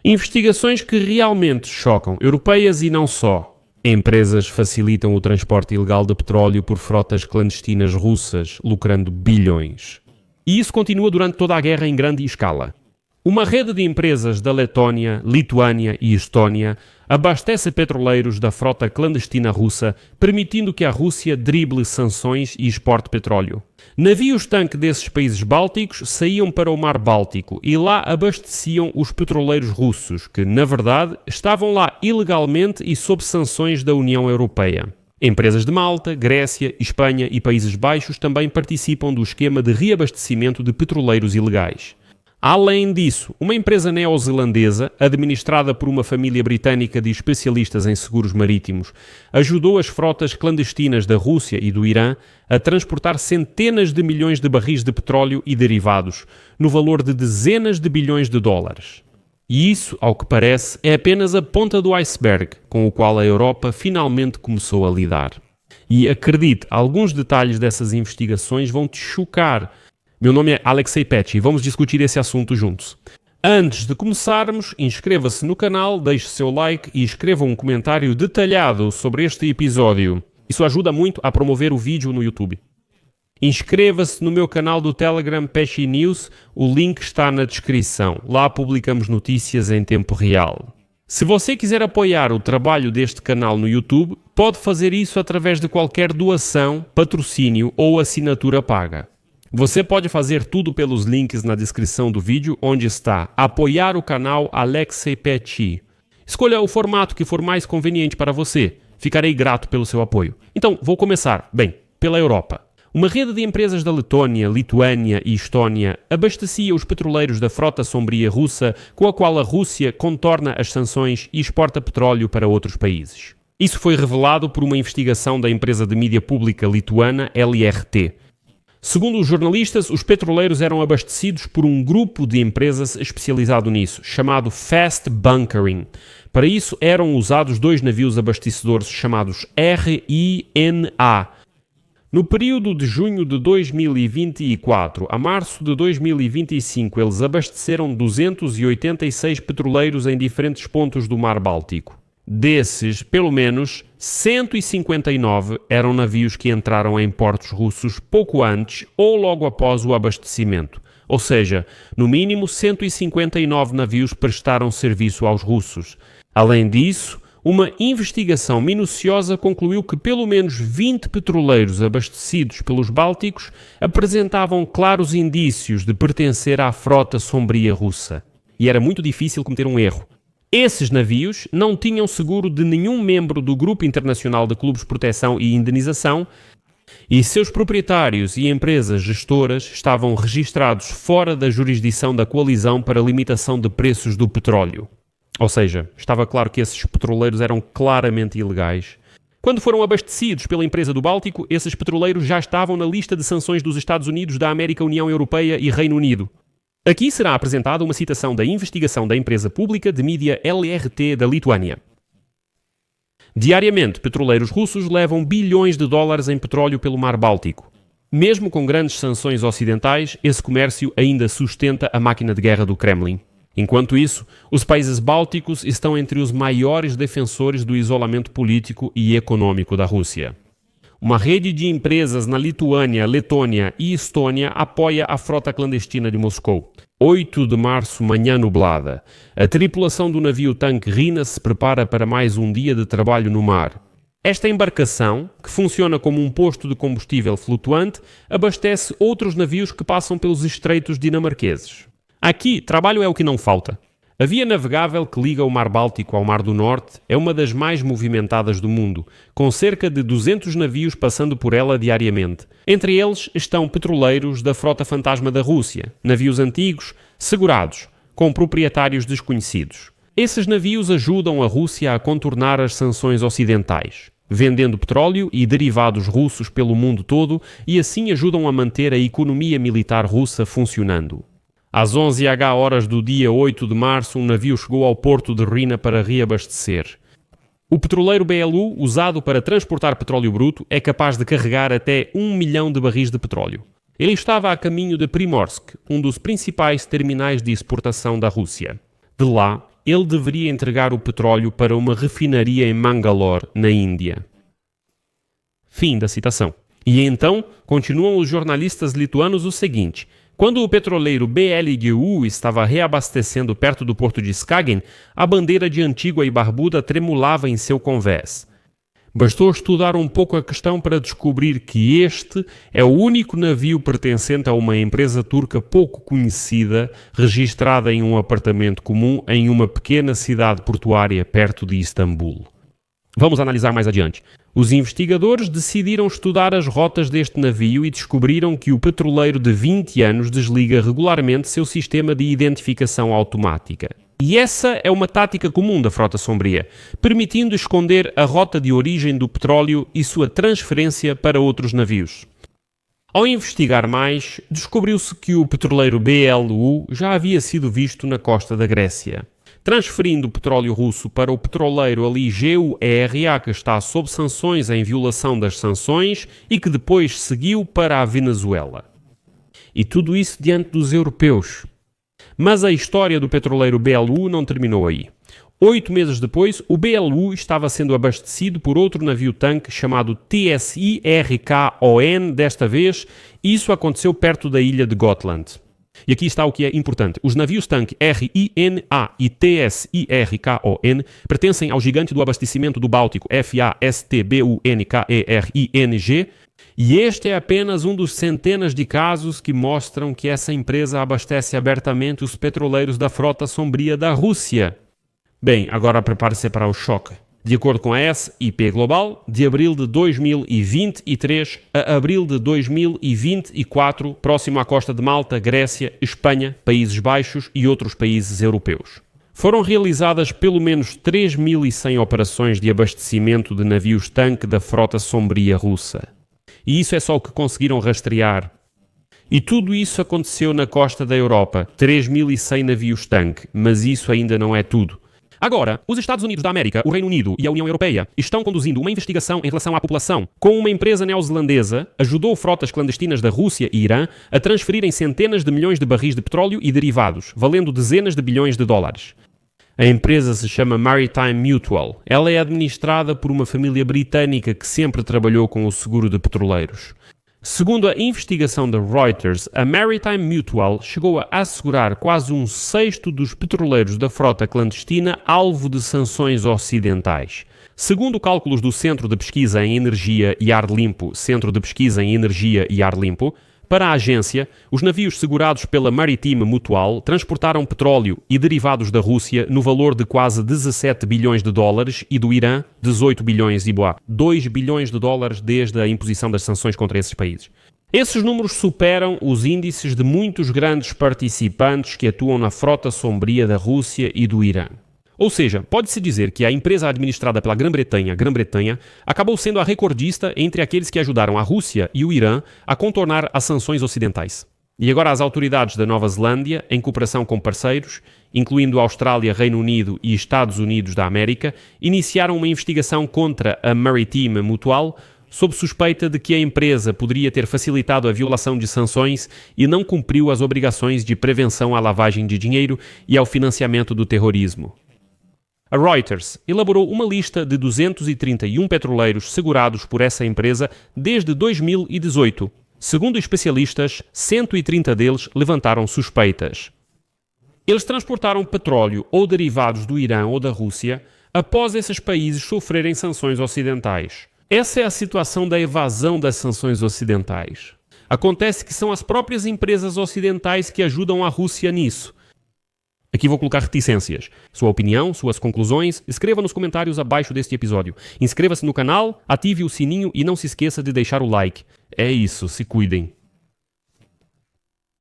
Investigações que realmente chocam, europeias e não só. Empresas facilitam o transporte ilegal de petróleo por frotas clandestinas russas, lucrando bilhões. E isso continua durante toda a guerra em grande escala. Uma rede de empresas da Letónia, Lituânia e Estónia abastece petroleiros da frota clandestina russa, permitindo que a Rússia drible sanções e exporte petróleo. Navios-tanque desses países bálticos saíam para o Mar Báltico e lá abasteciam os petroleiros russos, que, na verdade, estavam lá ilegalmente e sob sanções da União Europeia. Empresas de Malta, Grécia, Espanha e Países Baixos também participam do esquema de reabastecimento de petroleiros ilegais. Além disso, uma empresa neozelandesa, administrada por uma família britânica de especialistas em seguros marítimos, ajudou as frotas clandestinas da Rússia e do Irã a transportar centenas de milhões de barris de petróleo e derivados, no valor de dezenas de bilhões de dólares. E isso, ao que parece, é apenas a ponta do iceberg com o qual a Europa finalmente começou a lidar. E acredite, alguns detalhes dessas investigações vão te chocar. Meu nome é Alexei Petty e vamos discutir esse assunto juntos. Antes de começarmos, inscreva-se no canal, deixe seu like e escreva um comentário detalhado sobre este episódio. Isso ajuda muito a promover o vídeo no YouTube. Inscreva-se no meu canal do Telegram Pesci News, o link está na descrição. Lá publicamos notícias em tempo real. Se você quiser apoiar o trabalho deste canal no YouTube, pode fazer isso através de qualquer doação, patrocínio ou assinatura paga. Você pode fazer tudo pelos links na descrição do vídeo, onde está apoiar o canal Alexei Petty. Escolha o formato que for mais conveniente para você. Ficarei grato pelo seu apoio. Então, vou começar, pela Europa. Uma rede de empresas da Letônia, Lituânia e Estónia abastecia os petroleiros da frota sombria russa, com a qual a Rússia contorna as sanções e exporta petróleo para outros países. Isso foi revelado por uma investigação da empresa de mídia pública lituana LRT. Segundo os jornalistas, os petroleiros eram abastecidos por um grupo de empresas especializado nisso, chamado Fast Bunkering. Para isso eram usados dois navios abastecedores chamados RINA. No período de junho de 2024 a março de 2025, eles abasteceram 286 petroleiros em diferentes pontos do Mar Báltico. Desses, pelo menos 159 eram navios que entraram em portos russos pouco antes ou logo após o abastecimento. Ou seja, no mínimo 159 navios prestaram serviço aos russos. Além disso, uma investigação minuciosa concluiu que pelo menos 20 petroleiros abastecidos pelos Bálticos apresentavam claros indícios de pertencer à frota sombria russa. E era muito difícil cometer um erro. Esses navios não tinham seguro de nenhum membro do Grupo Internacional de Clubes de Proteção e Indenização e seus proprietários e empresas gestoras estavam registrados fora da jurisdição da Coalizão para a Limitação de Preços do Petróleo. Ou seja, estava claro que esses petroleiros eram claramente ilegais. Quando foram abastecidos pela empresa do Báltico, esses petroleiros já estavam na lista de sanções dos Estados Unidos, da América, União Europeia e Reino Unido. Aqui será apresentada uma citação da investigação da empresa pública de mídia LRT da Lituânia. Diariamente, petroleiros russos levam bilhões de dólares em petróleo pelo Mar Báltico. Mesmo com grandes sanções ocidentais, esse comércio ainda sustenta a máquina de guerra do Kremlin. Enquanto isso, os países bálticos estão entre os maiores defensores do isolamento político e econômico da Rússia. Uma rede de empresas na Lituânia, Letônia e Estônia apoia a frota clandestina de Moscou. 8 de março, manhã nublada. A tripulação do navio-tanque Rina se prepara para mais um dia de trabalho no mar. Esta embarcação, que funciona como um posto de combustível flutuante, abastece outros navios que passam pelos estreitos dinamarqueses. Aqui, trabalho é o que não falta. A via navegável que liga o Mar Báltico ao Mar do Norte é uma das mais movimentadas do mundo, com cerca de 200 navios passando por ela diariamente. Entre eles estão petroleiros da frota fantasma da Rússia, navios antigos, segurados, com proprietários desconhecidos. Esses navios ajudam a Rússia a contornar as sanções ocidentais, vendendo petróleo e derivados russos pelo mundo todo e assim ajudam a manter a economia militar russa funcionando. Às 11h do dia 8 de março, um navio chegou ao porto de Rina para reabastecer. O petroleiro BLU, usado para transportar petróleo bruto, é capaz de carregar até 1 milhão de barris de petróleo. Ele estava a caminho de Primorsk, um dos principais terminais de exportação da Rússia. De lá, ele deveria entregar o petróleo para uma refinaria em Mangalore, na Índia. Fim da citação. E então, continuam os jornalistas lituanos o seguinte: quando o petroleiro BLGU estava reabastecendo perto do porto de Skagen, a bandeira de Antígua e Barbuda tremulava em seu convés. Bastou estudar um pouco a questão para descobrir que este é o único navio pertencente a uma empresa turca pouco conhecida, registrada em um apartamento comum em uma pequena cidade portuária perto de Istambul. Vamos analisar mais adiante. Os investigadores decidiram estudar as rotas deste navio e descobriram que o petroleiro de 20 anos desliga regularmente seu sistema de identificação automática. E essa é uma tática comum da Frota Sombria, permitindo esconder a rota de origem do petróleo e sua transferência para outros navios. Ao investigar mais, descobriu-se que o petroleiro BLU já havia sido visto na costa da Grécia. Transferindo o petróleo russo para o petroleiro ali GUERA, que está sob sanções em violação das sanções e que depois seguiu para a Venezuela. E tudo isso diante dos europeus. Mas a história do petroleiro BLU não terminou aí. 8 meses depois, o BLU estava sendo abastecido por outro navio-tanque chamado TSIRKON, desta vez, e isso aconteceu perto da ilha de Gotland. E aqui está o que é importante. Os navios-tanque RINA e TSIRKON pertencem ao gigante do abastecimento do Báltico FASTBUNKERING, e este é apenas um dos centenas de casos que mostram que essa empresa abastece abertamente os petroleiros da Frota Sombria da Rússia. Bem, agora prepare-se para o choque. De acordo com a SIP Global, de abril de 2023 a abril de 2024, próximo à costa de Malta, Grécia, Espanha, Países Baixos e outros países europeus, foram realizadas pelo menos 3.100 operações de abastecimento de navios-tanque da Frota Sombria russa. E isso é só o que conseguiram rastrear. E tudo isso aconteceu na costa da Europa, 3.100 navios-tanque, mas isso ainda não é tudo. Agora, os Estados Unidos da América, o Reino Unido e a União Europeia estão conduzindo uma investigação em relação à população, com uma empresa neozelandesa ajudou frotas clandestinas da Rússia e Irã a transferirem centenas de milhões de barris de petróleo e derivados, valendo dezenas de bilhões de dólares. A empresa se chama Maritime Mutual. Ela é administrada por uma família britânica que sempre trabalhou com o seguro de petroleiros. Segundo a investigação da Reuters, a Maritime Mutual chegou a assegurar quase 1/6 dos petroleiros da frota clandestina alvo de sanções ocidentais. Segundo cálculos do Centro de Pesquisa em Energia e Ar Limpo, para a agência, os navios segurados pela Maritime Mutual transportaram petróleo e derivados da Rússia no valor de quase 17 bilhões de dólares e do Irã 18 bilhões e 2 bilhões de dólares desde a imposição das sanções contra esses países. Esses números superam os índices de muitos grandes participantes que atuam na frota sombria da Rússia e do Irã. Ou seja, pode-se dizer que a empresa administrada pela Grã-Bretanha, acabou sendo a recordista entre aqueles que ajudaram a Rússia e o Irã a contornar as sanções ocidentais. E agora as autoridades da Nova Zelândia, em cooperação com parceiros, incluindo Austrália, Reino Unido e Estados Unidos da América, iniciaram uma investigação contra a Maritime Mutual, sob suspeita de que a empresa poderia ter facilitado a violação de sanções e não cumpriu as obrigações de prevenção à lavagem de dinheiro e ao financiamento do terrorismo. A Reuters elaborou uma lista de 231 petroleiros segurados por essa empresa desde 2018. Segundo especialistas, 130 deles levantaram suspeitas. Eles transportaram petróleo ou derivados do Irã ou da Rússia após esses países sofrerem sanções ocidentais. Essa é a situação da evasão das sanções ocidentais. Acontece que são as próprias empresas ocidentais que ajudam a Rússia nisso. Aqui vou colocar reticências. Sua opinião, suas conclusões, escreva nos comentários abaixo deste episódio. Inscreva-se no canal, ative o sininho e não se esqueça de deixar o like. É isso, se cuidem.